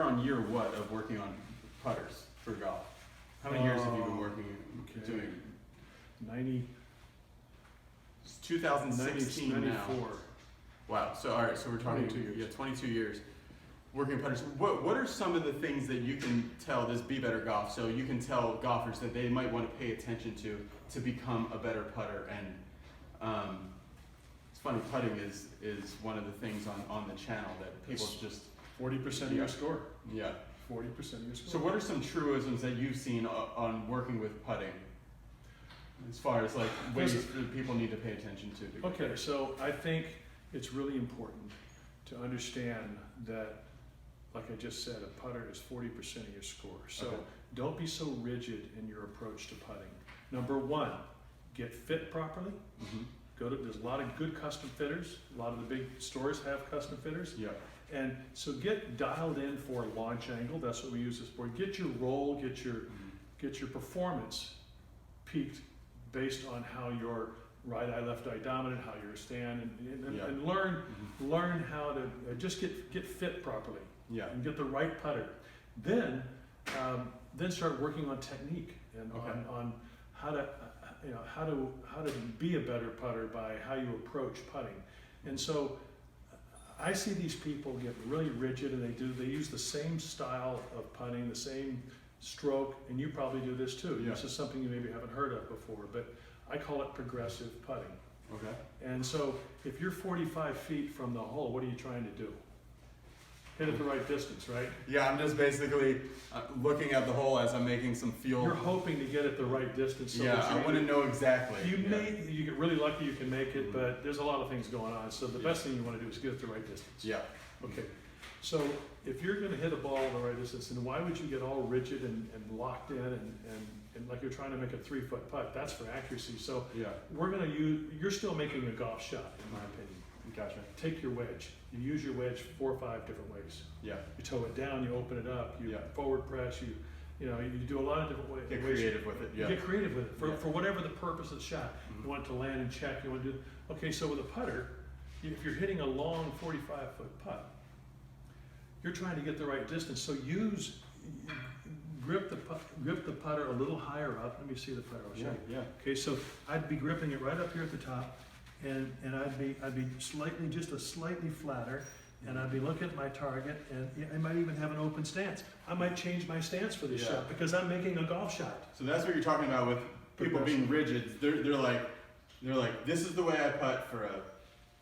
you're on year what of working on putters for golf? How many years have you been working doing it? 90. It's 2016 now. 94. Wow. So all right. So we're talking 22 years. Yeah, 22 years working on putters. What are some of the things that you can tell this Be Better Golf? So you can tell golfers that they might want to pay attention to become a better putter. And it's funny, putting is one of the things on the channel that people just 40% of your score. Yeah. 40% of your score. So what are some truisms that you've seen on working with putting? As far as like ways that people need to pay attention to. Okay, so I think it's really important to understand that, like I just said, a putter is 40% of your score. So don't be so rigid in your approach to putting. Number one, get fit properly. There's a lot of good custom fitters. A lot of the big stores have custom fitters. Yeah. And so get dialed in for launch angle. That's what we use this for. Get your roll, get your performance peaked based on how your right eye, left eye dominant, how you're stand, and learn how to just get fit properly. Yeah. And get the right putter. Then start working on technique and on how to be a better putter by how you approach putting. And so I see these people get really rigid, and they use the same style of putting, the same stroke, and you probably do this too. Yeah. This is something you maybe haven't heard of before, but I call it progressive putting. Okay. And so if you're 45 feet from the hole, what are you trying to do? Hit it the right distance, right? Yeah, I'm just basically looking at the hole as I'm making some feel. You're hoping to get it the right distance. So I want to know exactly. You get really lucky, you can make it, but there's a lot of things going on. So the best thing you want to do is get it the right distance. Yeah. Okay. So if you're going to hit a ball the right distance, then why would you get all rigid and locked in and like you're trying to make a 3-foot putt? That's for accuracy. So we're going to you're still making a golf shot, in my opinion. Gotcha. Take your wedge. You use your wedge 4 or 5 different ways. Yeah. You toe it down, you open it up, you forward press, you do a lot of different ways. Get creative with it. Yeah. Get creative with it for whatever the purpose of the shot. You want it to land and check. You want to do. Okay, so with a putter, if you're hitting a long 45-foot putt, you're trying to get the right distance. So grip the putter a little higher up. Let me see the putter. I'll show you. Yeah. Okay, so I'd be gripping it right up here at the top, and I'd be slightly flatter, and I'd be looking at my target, and I might even have an open stance. I might change my stance for this shot because I'm making a golf shot. So that's what you're talking about with people being rigid. They're like, this is the way I putt for a,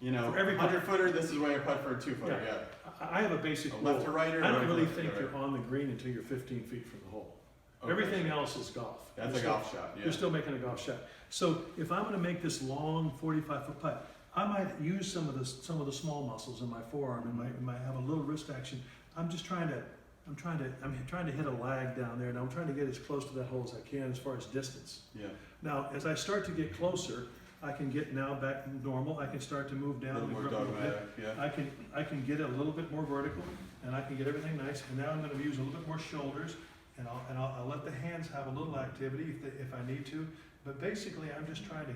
for every 100-footer. This is the way I putt for a 2-footer. Yeah. I have a basic rule. Left to right or I don't right really to think right? you're on the green until you're 15 feet from the hole. Okay. Everything else is golf. That's a golf shot. Yeah. You're still making a golf shot. So if I'm going to make this long 45-foot putt, I might use some of the small muscles in my forearm and might have a little wrist action. I'm trying to hit a lag down there, and I'm trying to get as close to that hole as I can as far as distance. Yeah. Now, as I start to get closer, I can get now back to normal. I can start to move down. A little more dogmatic. Yeah. I can get a little bit more vertical, and I can get everything nice. And now I'm going to use a little bit more shoulders, and I'll let the hands have a little activity if I need to. But basically, I'm just trying to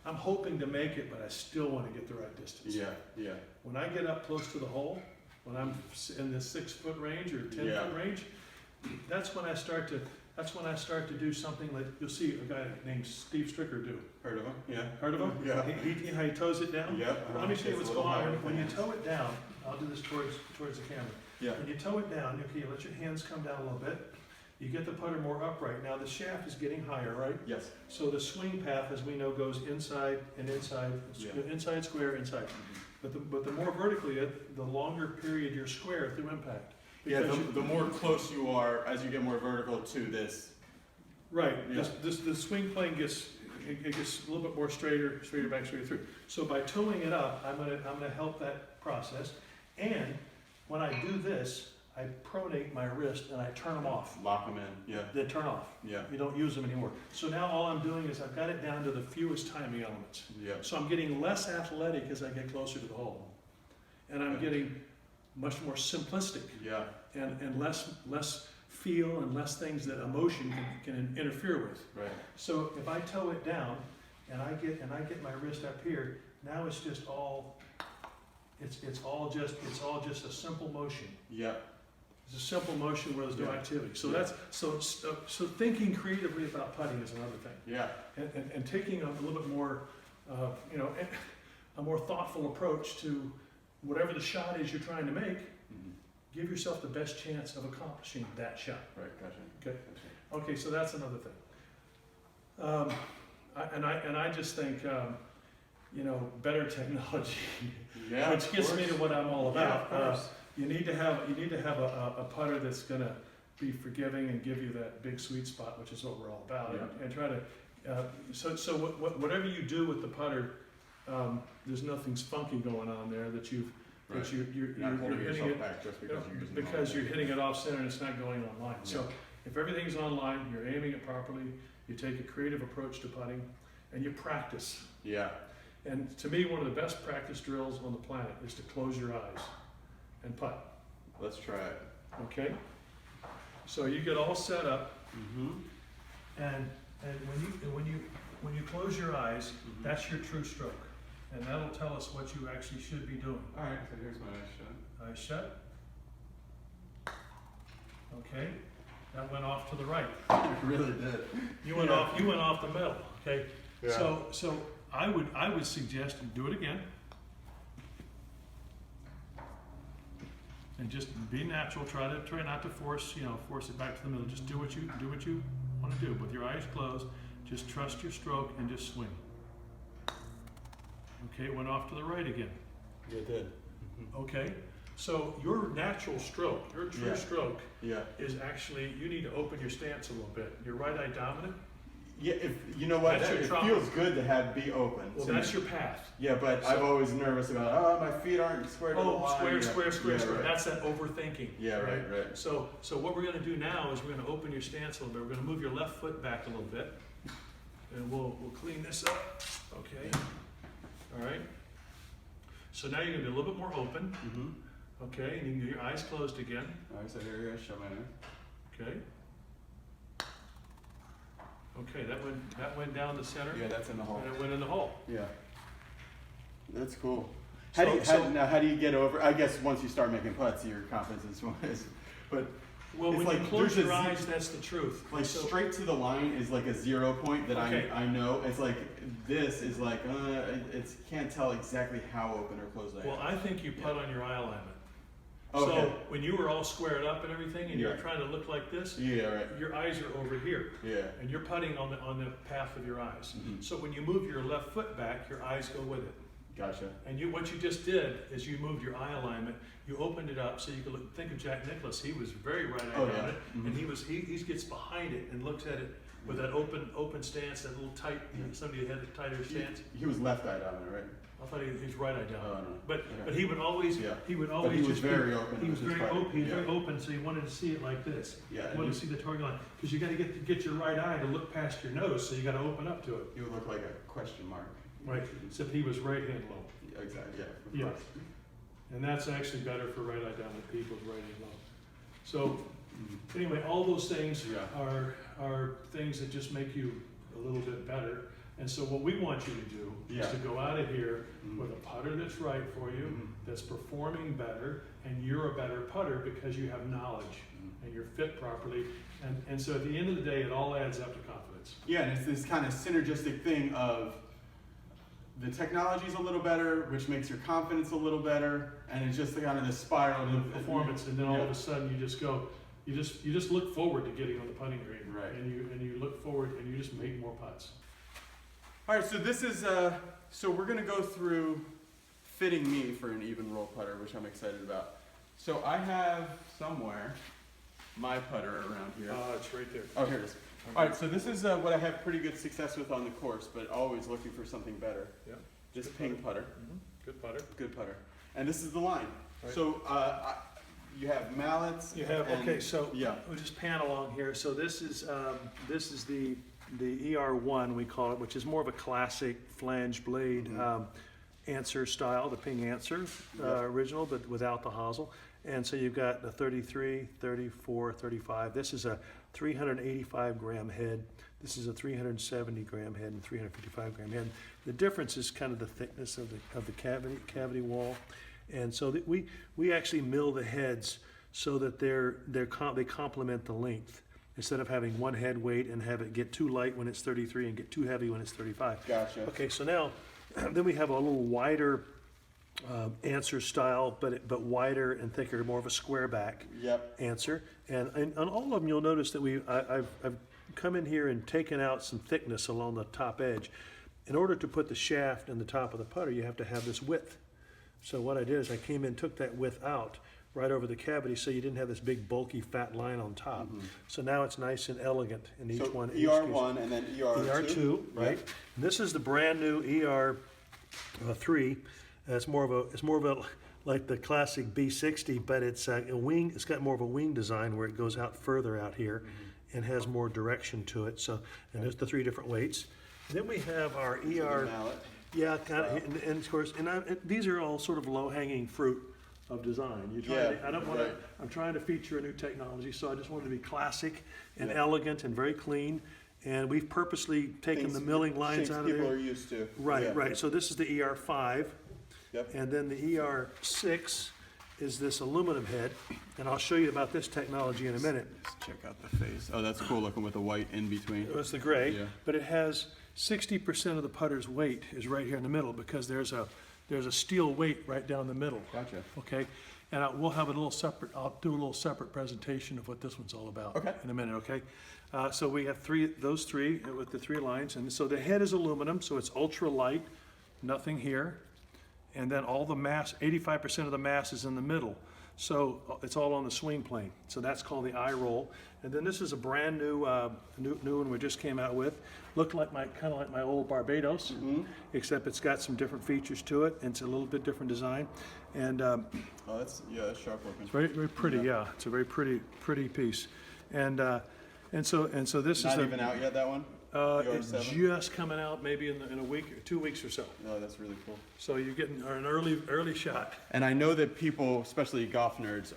I'm hoping to make it, but I still want to get the right distance. Yeah. When I get up close to the hole, when I'm in the 6-foot range or 10-foot range, that's when I start to do something like you'll see a guy named Steve Stricker do. Heard of him? Yeah. Heard of him? Yeah. He toes it down? Yeah. Let me show you what's going on. When you toe it down, I'll do this towards the camera. Yeah. When you toe it down, okay, you let your hands come down a little bit. You get the putter more upright. Now the shaft is getting higher, right? Yes. So the swing path, as we know, goes inside and inside, inside square, inside. But the more vertically the longer period you're square through impact. The more close you are as you get more vertical to this. Right. Yeah. The swing plane gets a little bit more straighter back, straighter through. So by toeing it up, I'm gonna help that process. And when I do this, I pronate my wrist and I turn them off. Lock them in. Yeah. They turn off. Yeah. You don't use them anymore. So now all I'm doing is I've got it down to the fewest timing elements. Yeah. So I'm getting less athletic as I get closer to the hole, and I'm getting much more simplistic. Yeah. And less feel and less things that emotion can interfere with. Right. So if I toe it down and I get my wrist up here, now it's all just a simple motion. Yeah. It's a simple motion where there's no Yeah. activity. So Yeah. that's so thinking creatively about putting is another thing, Yeah. and taking a little bit more, you know, a more thoughtful approach to whatever the shot is you're trying to make. Mhm. Give yourself the best chance of accomplishing that shot. Right. Gotcha. Okay. Gotcha. Okay, so that's another thing. I just think, you know, better technology, Yeah. which of gets me course. to what I'm all Yeah, about. of course. You need to have a putter that's gonna be forgiving and give you that big sweet spot, which is what we're all about. Yeah. And try to, so whatever you do with the putter, there's nothing funky going on there that you're You're not holding hitting yourself it, back just you know, because you're using because the you're hitting it off center and it's not going online. So Yeah. if everything's online, you're aiming it properly, you take a creative approach to putting, and you practice. Yeah. And to me, one of the best practice drills on the planet is to close your eyes and putt. Let's try it. Okay? So you get all set up, Mm-hmm. and when you close your eyes, that's your true stroke, and that'll tell us what you actually should be doing. All right. So here's my nice shot. Eyes shut. Okay, that went off to the right. It really did. You went Yeah. off. You went off the middle. Okay. Yeah. So I would suggest you do it again, and just be natural. Try not to force it back to the middle. Just do what you want to do with your eyes closed. Just trust your stroke and just swing. Okay, it went off to the right again. It did. Okay, so your natural stroke, your true Yeah. stroke, Yeah. is actually, you need to open your stance a little bit. Your right eye dominant. Yeah. If you know what, That's your it trauma. feels good to have be open. Well, to that's me. your path. Yeah, but So- I'm always nervous about my feet aren't square to the Oh, line. square, Yeah. square, square, Yeah, square. right. That's that overthinking. Yeah, right. So what we're going to do now is we're going to open your stance a little bit. We're going to move your left foot back a little bit, and we'll clean this up. Okay. All right. So now you're going to be a little bit more open. Mm-hmm. Okay, and you can get your eyes closed again. All right, so here I show my nose. Okay. Okay, that went down the center, Yeah, that's in the hole. and it went in the hole. Yeah. That's cool. So- How do you get over? I guess once you start making putts, your confidence is. But Well, It's when like you close there's your a eyes, that's the truth. like So- straight to the line is like a 0 point that Okay. I know. It's like this is like it's can't tell exactly how open or closed I am. Well, I think you putt on your eye alignment. Okay. So when you were all squared up and everything, and you're Yeah. trying to look like this, Yeah. Right. your eyes are over here, Yeah. and you're putting on the path of your eyes. Mhm. So when you move your left foot back, your eyes go with it. Gotcha. And what you just did is you moved your eye alignment. You opened it up so you could think of Jack Nicklaus. He was very right eye Oh, yeah. dominant, Mhm. and he gets behind it and looks at it with that open stance, that little tight. Somebody had a tighter stance. He was left eye dominant, right? I thought he was right eye down. Oh, no. But Okay. but he would always Yeah. he would But always he was just be- very open. He was with his very putt. open. He was Yeah. very open, so he wanted to see it like this. Yeah. He and wanted to see the target line because you got to get your right eye to look past your nose, so you got to open up to it. He would look like a question mark. Right. Except he was right hand low. Yeah, exactly. Yeah. of Yeah. course. And that's actually better for right eye dominant people, right hand low. So Mhm. anyway, all those things Yeah. are things that just make you a little bit better. And so what we want you to do is Yeah. to go out of here Mhm. with a putter that's right for you, Mhm. that's performing better, and you're a better putter because you have knowledge Mhm. and you're fit properly. And so at the end of the day, it all adds up to confidence. Yeah, and it's this kind of synergistic thing of the technology's a little better, which makes your confidence a little better, and it's just kind of this spiral of Performance, and then all of Yeah. a sudden you just go, you just look forward to getting on the putting green. Right. And you look forward and you just make more putts. All right, so this is so we're gonna go through fitting me for an even roll putter, which I'm excited about. So I have somewhere my putter around here. It's right there. Oh, here it is. All right, so this is what I have pretty good success with on the course, but always looking for something better. Yeah. Just Good ping putter, Good putter. good putter. And this is the line. Right. So you have mallets. You have, and- okay, so Yeah. we'll just pan along here. So this is the ER1, we call it, which is more of a classic flange blade Mhm. answer style, the ping answer Yep. original, but without the hosel. And so you've got the 33, 34, 35. This is a 385 gram head. This is a 370 gram head and 355 gram head. The difference is kind of the thickness of the cavity wall. And so that we actually mill the heads so that they complement the length. Instead of having one head weight and have it get too light when it's 33 and get too heavy when it's 35. Gotcha. Okay, so now, then we have a little wider answer style, but wider and thicker, more of a square back Yep. answer. And on all of them, you'll notice that I've come in here and taken out some thickness along the top edge. In order to put the shaft in the top of the putter, you have to have this width. So what I did is I came in, took that width out right over the cavity, so you didn't have this big bulky fat line on top. So now it's nice and elegant in each So one. ER1 and then ER2. ER2, right? Yep. And this is the brand new ER3. It's more of a like the classic B60, but it's a wing. It's got more of a wing design where it goes out further out here and has more direction to it. So, and there's the 3 different weights. And then we have our ER. Mallet. Yeah, kind of, and of course, and these are all sort of low-hanging fruit of design. You try Yeah, I don't want to. right. I'm trying to feature a new technology, so I just wanted to be classic and elegant and very clean. And we've purposely taken Things- the milling lines shapes out of people there. are used to. Right, Yeah. right. So this is the ER5, Yep. and then the ER6 is this aluminum head. And I'll show you about this technology in a minute. Let's check out the face. Oh, that's cool looking with the white in between. It's the gray, Yeah. but it has 60% of the putter's weight is right here in the middle because there's a steel weight right down the middle. Gotcha. Okay, and we'll have a little separate. I'll do a little separate presentation of what this one's all about. Okay. In a minute. Okay, so we have those three with the 3 lines, and so the head is aluminum, so it's ultra light, nothing here, and then all the mass, 85% of the mass is in the middle. So it's all on the swing plane. So that's called the eye roll. And then this is a brand new new one we just came out with. Looked like kind of like my old Barbados, except it's got some different features to it. And it's a little bit different design. And Oh, that's sharp looking. it's very very pretty. Yeah, it's a very pretty piece. And so this Not is even out yet, that one? it's ER7? just coming out maybe in a week or 2 weeks or so. No, that's really cool. So you're getting an early shot. And I know that people, especially golf nerds,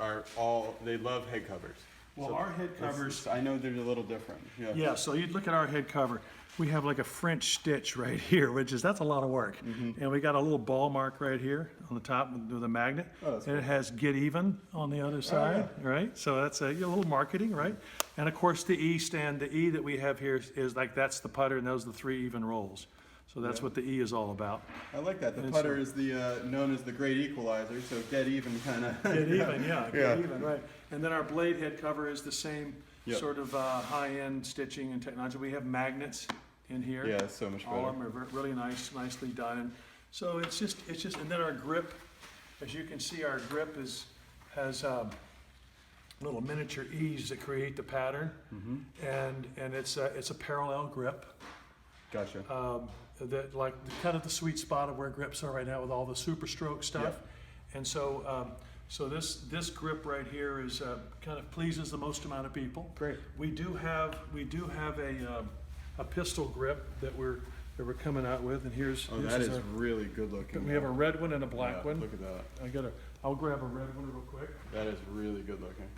they love head covers. Well, So our head covers. I know they're a little different. Yeah. Yeah, so you'd look at our head cover. We have like a French stitch right here, that's a lot of work. And we got a little ball mark right here on the top with a magnet. Oh, that's and it cool. has get even on the other side, right? So that's a little marketing, right? And of course the E stand, the E that we have here is like, that's the putter and those are the 3 even rolls. So that's Yeah. what the E is all about. I like that. The And putter is known as the great equalizer, so dead even kind of. Get even, yeah, Yeah. get even, right. And then our blade head cover is the same Yep. sort of high-end stitching and technology. We have magnets in here. Yeah, it's so much better. All of them are really nicely done. And so it's just, and then our grip, as you can see, our grip has little miniature E's that create the pattern. And it's a parallel grip. Gotcha. That like kind of the sweet spot of where grips are right now with all the super stroke stuff. Yep. And so, so this grip right here is kind of pleases the most amount of people. Great. We do have a pistol grip that we're coming out with, and here's Oh, this that is our- really good looking. we have a red one and a black Yeah, one. Look at that. I'll grab a red one real quick. That is really good looking.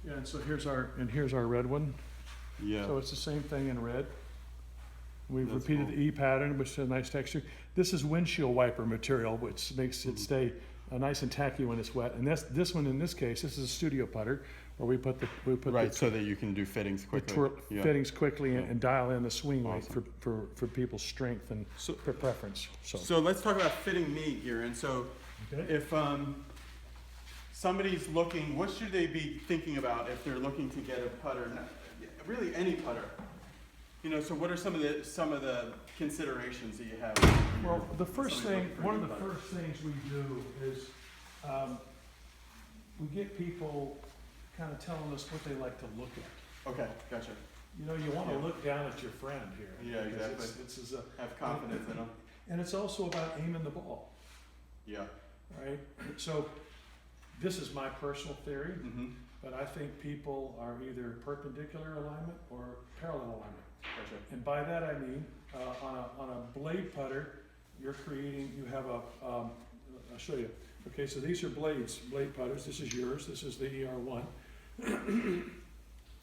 Yeah, and so here's our red one. Yeah. So it's the same thing in red. We've That's repeated cool. the E pattern, which is a nice texture. This is windshield wiper material, which makes it stay nice and tacky when it's wet. And this one, in this case, this is a studio putter, where we put Right, the so that you can do fittings quickly. Yeah. fittings quickly and dial in the swing weight Awesome. for people's strength and for preference. So let's talk about fitting meat here. And so Okay. if somebody's looking, what should they be thinking about if they're looking to get a putter? Really any putter. You know, so what are some of the considerations that you have? when Well, you're- the first somebody's thing, looking for a one of new the putter? first things we do is we get people kind of telling us what they like to look at. Okay, gotcha. You know, you want to Yeah. look down at your friend here. Yeah, because exactly. It's Have confidence in them. and it's also about aiming the ball, Yeah. right? So this is my personal theory, Mm-hmm. but I think people are either perpendicular alignment or parallel alignment. Gotcha. And by that I mean, on a blade putter, you have I'll show you. Okay, so these are blade putters. This is yours. This is the ER1.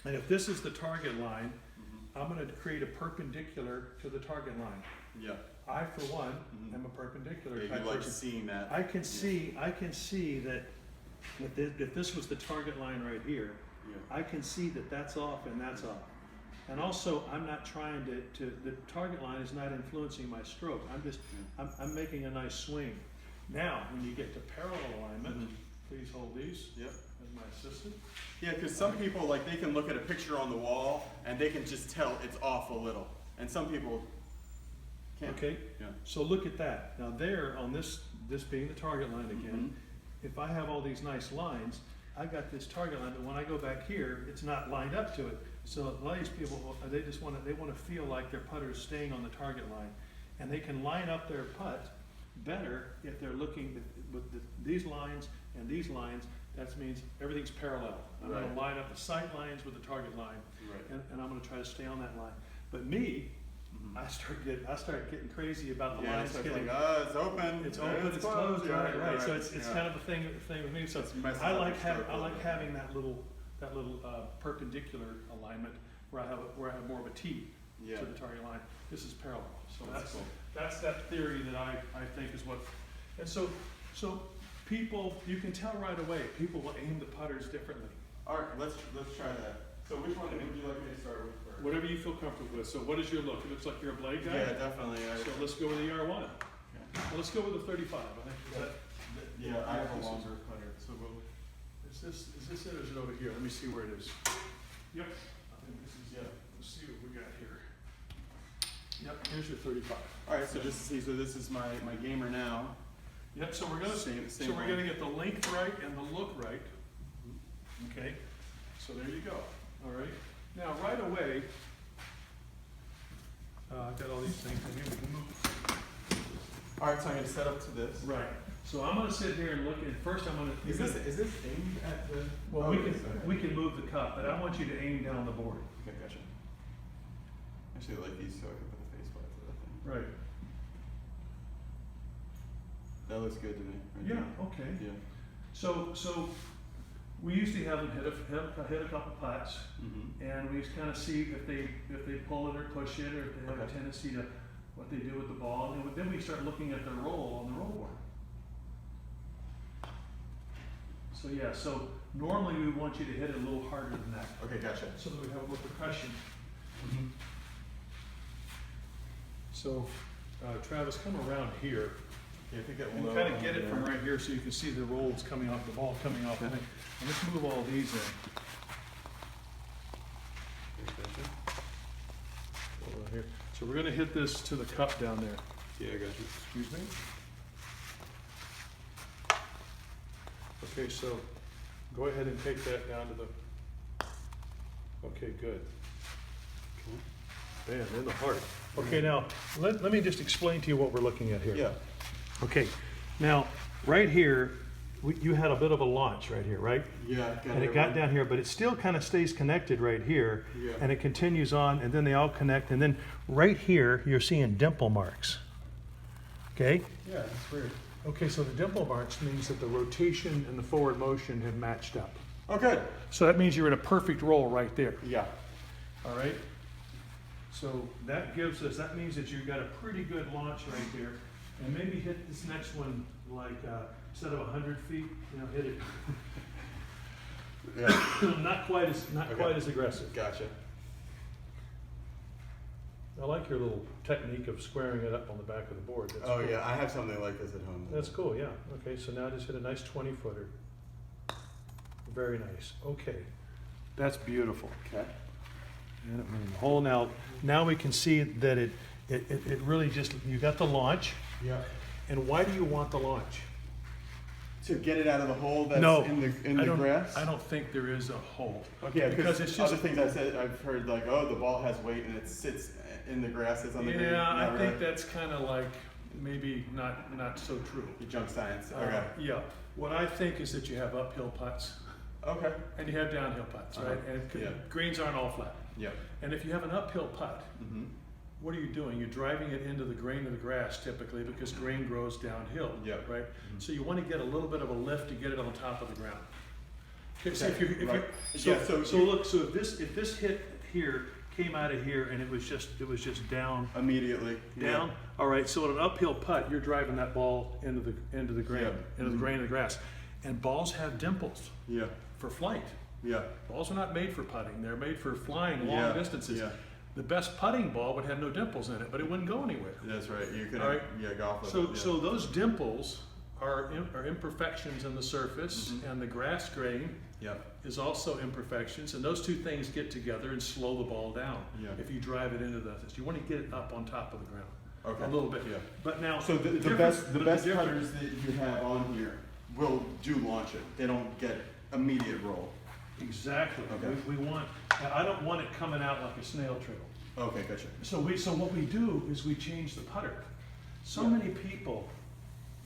And if this is the target line, Mm-hmm. I'm going to create a perpendicular to the target line. Yeah. I for one am a perpendicular Yeah, type you like person. seeing that. I can see that if this was the target line right here, Yeah. I can see that that's off and that's off. And also, I'm not trying the target line is not influencing my stroke. I'm making a nice swing. Now, when you get to parallel alignment, please hold these Yep. as my assistant. Yeah, because some people, like, they can look at a picture on the wall and they can just tell it's off a little. And some people can't. Okay, Yeah. so look at that. Now there, on this being the target line again, if I have all these nice lines, I got this target line, but when I go back here, it's not lined up to it. So a lot of these people, they just want to feel like their putter is staying on the target line. And they can line up their putt better if they're looking with these lines and these lines. That means everything's parallel. I'm going Right. to line up the sight lines with the target line, Right. and I'm going to try to stay on that line. But me, I start getting crazy about the Yeah, lines so it's getting. like, oh, it's open. It's open, it's closed, Yeah, right. So it's yeah. kind of the thing with me. So It's messing I up like your stroke a little bit. having that little perpendicular alignment where I have more of a T Yeah. to the target line. This is parallel. So That's cool. that's that theory that I think is what. And so people, you can tell right away. People will aim the putters differently. All right, let's try that. So which one would you like me to start with first? Whatever you feel comfortable with. So what is your look? It looks like you're a blade guy. Yeah, definitely. So let's go with the ER1. Okay. Well, let's go with the 35. I think Yeah, I have a longer putter, so we'll. is this it or is it over here? Let me see where it is. Yep. I think this is it. Let's see what we got here. Yep, here's your 35. All right, so just to see, so this is my gamer now. Yep, so we're gonna get the length right and the look right. Okay, so there you go. All right. Now right away, I've got all these things in here. We can move. All right, so I'm gonna set up to this. Right. So I'm gonna sit here and look. And first, I'm gonna. Is this aimed at the? Well, oh, we it is, okay. can move the cup, but I want you to aim down the board. Okay, gotcha. Actually, I like these so I can put the face flat to that thing. Right. That looks good to me. Right Yeah. there. Okay. Yeah. So we usually have them hit a couple putts, and we just kind of see if they pull it or push it, or if they have a Okay. tendency to what they do with the ball, and then we start looking at their roll on the roll board. So yeah, so normally we want you to hit it a little harder than that, Okay, gotcha. so that we have a little percussion. So Travis, come around here. Yeah, I think that And kind of get it from right here so you can see the rolls coming off, the ball coming off. Okay. And let's move all these in. Over here. So we're gonna hit this to the cup down there. Yeah, I got you. Excuse me? Okay, so go ahead and take that down to the, okay, good. Man, in the heart. Okay, now, let me just explain to you what we're looking at here. Yeah. Okay, now, right here, you had a bit of a launch right here, right? Yeah. And it got down here, but it still kind of stays connected right here. Yeah. And it continues on, and then they all connect, and then right here, you're seeing dimple marks. Okay? Yeah, that's weird. Okay, so the dimple marks means that the rotation and the forward motion have matched up. Oh, good. So that means you're in a perfect roll right there. Yeah. All right? So that means that you've got a pretty good launch right there. And maybe hit this next one like, instead of 100 feet, hit it. Yeah. not quite as aggressive. Gotcha. I like your little technique of squaring it up on the back of the board. That's Oh cool. yeah, I have something like this at home. That's cool, yeah. Okay, so now just hit a nice 20-footer. Very nice. Okay, that's beautiful. Okay. And it went in the hole. Now we can see that it really just, you got the launch. Yeah. And why do you want the launch? To get it out of the hole that's No, in the grass? I don't think there is a hole. Okay, because it's just other things I've heard like, oh, the ball has weight and it sits in the grass, it's on the green. Yeah, I Never think heard. that's kind of like maybe not so true. The junk science. Okay. Yeah. What I think is that you have uphill putts Okay. and you have downhill putts, right? And Yeah. greens aren't all flat. Yeah. And if you have an uphill putt, what are you doing? You're driving it into the grain of the grass typically because grain grows downhill, Yep. right? So you want to get a little bit of a lift to get it on top of the ground. Okay, so Okay, if right. so Yeah, so look, so if this hit here came out of here and it was just down. Immediately. Down. All right. So at an uphill putt, you're driving that ball into the grain, into the grain of the grass, and balls have dimples. Yeah. For flight. Yeah. Balls are not made for putting; they're made for flying long distances. Yeah. The best putting ball would have no dimples in it, but it wouldn't go anywhere. That's right. You can. All right. Golf. So those dimples are imperfections in the surface, and the grass grain is also imperfections, and those two things get together and slow the ball down. Yeah. If you drive it into you want to get it up on top of the ground. Okay. A little bit. Yeah. But now, so the best putters that you have on here will do launch it. They don't get immediate roll. Exactly. Okay. We want. I don't want it coming out like a snail trail. Okay, gotcha. So what we do is we change the putter. So many people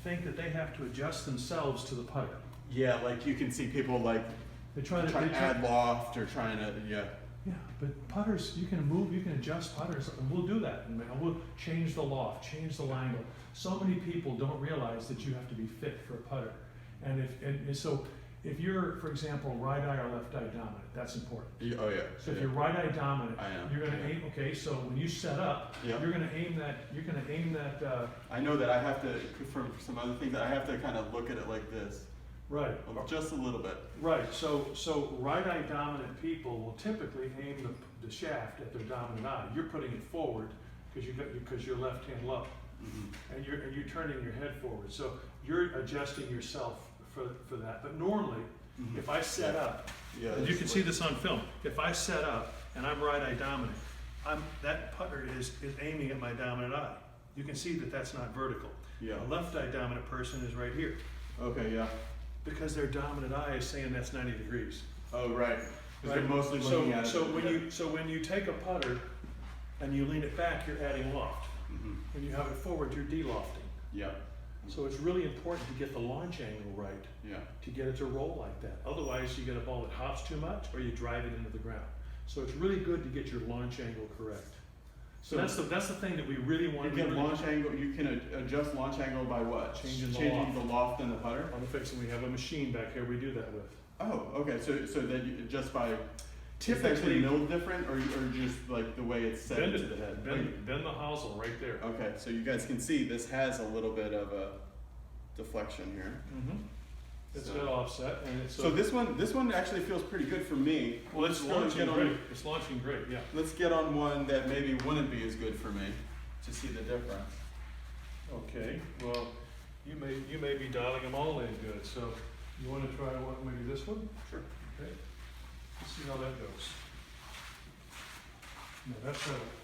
think that they have to adjust themselves to the putter. Yeah, like you can see people like they try to add loft or trying to Yeah, but putters, you can move, you can adjust putters, and we'll do that. And we'll change the loft, change the line. So many people don't realize that you have to be fit for a putter. And so if you're, for example, right eye or left eye dominant, that's important. Oh yeah. So if you're right eye dominant, you're going to aim. Okay, so when you set up, you're going to aim that. You're going to aim that. I know that I have to, for some other things, I have to kind of look at it like this. Right. Just a little bit. Right. So right eye dominant people will typically aim the shaft at their dominant eye. You're putting it forward because you're left hand low, and you're turning your head forward. So you're adjusting yourself for that. But normally, if I set up, and you can see this on film. If I set up and I'm right eye dominant, that putter is aiming at my dominant eye. You can see that that's not vertical. Yeah. A left eye dominant person is right here. Okay. Yeah. Because their dominant eye is saying that's 90 degrees. Oh, right. Because they're mostly looking at it. So when you take a putter and you lean it back, you're adding loft. When you have it forward, you're de-lofting. Yeah. So it's really important to get the launch angle right. Yeah. To get it to roll like that. Otherwise, you get a ball that hops too much, or you drive it into the ground. So it's really good to get your launch angle correct. So that's the thing that we really want to do. Launch angle. You can adjust launch angle by what? Changing the loft in the putter. On the face, and we have a machine back here. We do that with. Oh, okay. So that you, just by typically milled different, or just like the way it's set into the head. Bend the hosel right there. Okay, so you guys can see this has a little bit of a deflection here. It's an offset, and it's so this one actually feels pretty good for me. Well, it's launching great. It's launching great, yeah. Let's get on one that maybe wouldn't be as good for me to see the difference. Okay, well, you may be dialing them all in good. So you want to try maybe this one? Sure. Okay. Let's see how that goes. No, that's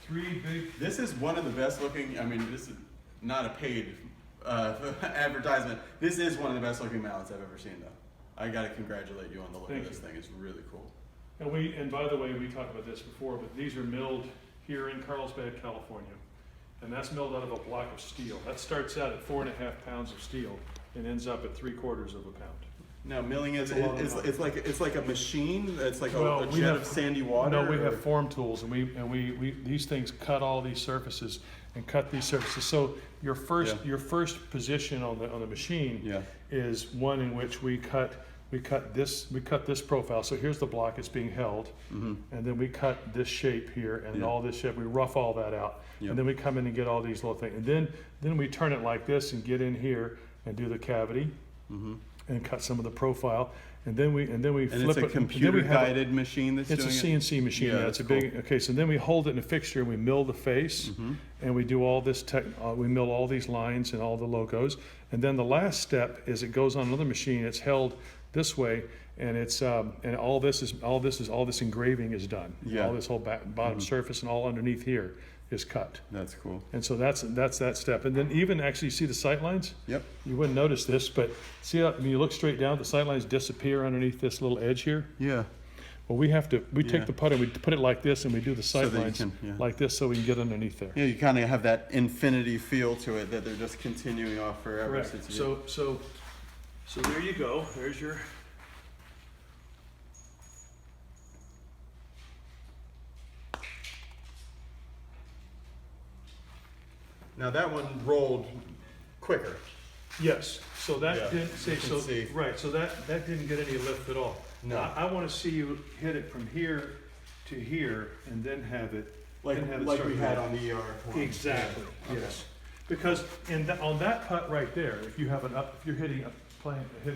three big. This is one of the best looking. I mean, this is not a paid advertisement. This is one of the best looking mallets I've ever seen, though. I got to congratulate you on the look of this thing. It's really cool. And by the way, we talked about this before, but these are milled here in Carlsbad, California, and that's milled out of a block of steel. That starts out at 4.5 pounds of steel and ends up at 3/4 of a pound. Now milling it's like a machine. It's like a jet of sandy water. No, we have form tools, and we these things cut all these surfaces and cut these surfaces. So your first position on the machine is one in which we cut this profile. So here's the block it's being held, and then we cut this shape here and all this shape. We rough all that out, and then we come in and get all these little things, and then we turn it like this and get in here and do the cavity. And cut some of the profile, and then we flip it. It's a computer-guided machine that's doing it? It's a CNC machine. Yeah, it's a big. Okay, so then we hold it in a fixture and we mill the face, and we do all this. We mill all these lines and all the logos, and then the last step is it goes on another machine. It's held this way, and it's and all this engraving is done. Yeah. All this whole bottom surface and all underneath here is cut. That's cool. And so that's that step. And then even actually see the sight lines? Yep. You wouldn't notice this, but see how, when you look straight down, the sight lines disappear underneath this little edge here? Yeah. Well, we take the putter, we put it like this, and we do the sight lines like this so we can get underneath there. Yeah, you kind of have that infinity feel to it, that they're just continuing off forever. Correct. So there you go. There's your... Now that one rolled quicker. Yes. So that didn't say so. Right. So that didn't get any lift at all. No. I want to see you hit it from here to here and then have it. Like then have it we start had going. on the ER. one. Exactly, Yeah. Okay. yes. Because on that putt right there, if you have if you're hitting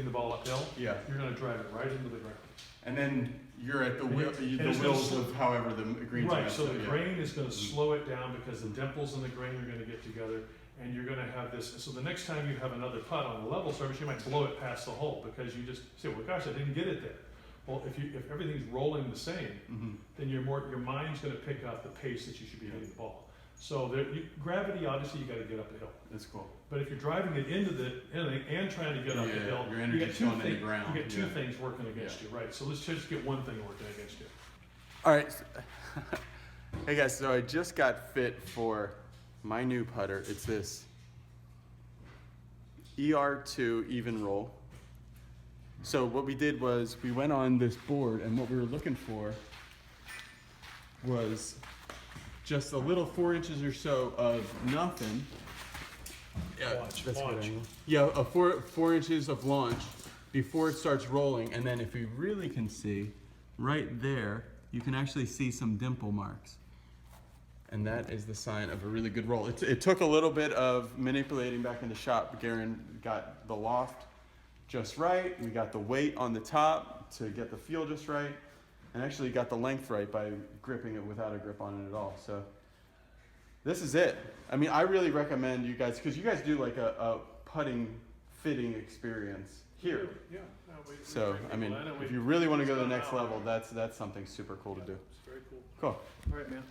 the ball uphill, Yeah. you're gonna drive it right into the ground. And then you're at the And wheel, it- the and it's gonna wheels slow- of however the green's Right, messed so up, the yeah. grain is gonna slow it down because the dimples in the grain are gonna get together, and you're gonna have this, so the next time you have another putt on the level surface, you might blow it past the hole, because you just say, well, gosh, I didn't get it there. Well, if everything's rolling the same, Mhm. then your mind's gonna pick up the pace that you should be hitting the ball. So gravity, obviously, you gotta get up the hill. That's cool. But if you're driving it into the inning and trying to get up the Yeah, hill, your you energy's get two going in the things. ground, You get two yeah. things working against you, right? So let's just get one thing working against you. All right. Hey guys, so I just got fit for my new putter. It's this ER2 Evenroll. So what we did was we went on this board, and what we were looking for was just a little 4 inches or so of nothing. Yeah, Launch, that's a good launch. angle. Yeah, a four inches of launch before it starts rolling, and then if we really can see, right there, you can actually see some dimple marks. And that is the sign of a really good roll. It took a little bit of manipulating back in the shop. Guerin got the loft just right. We got the weight on the top to get the feel just right. And actually got the length right by gripping it without a grip on it at all. So this is it. I mean, I really recommend you guys, because you guys do like a putting fitting experience here. Yeah. So, I mean, if you really want to go to the next level, that's something super cool to do. It's very cool. Cool. All right, man.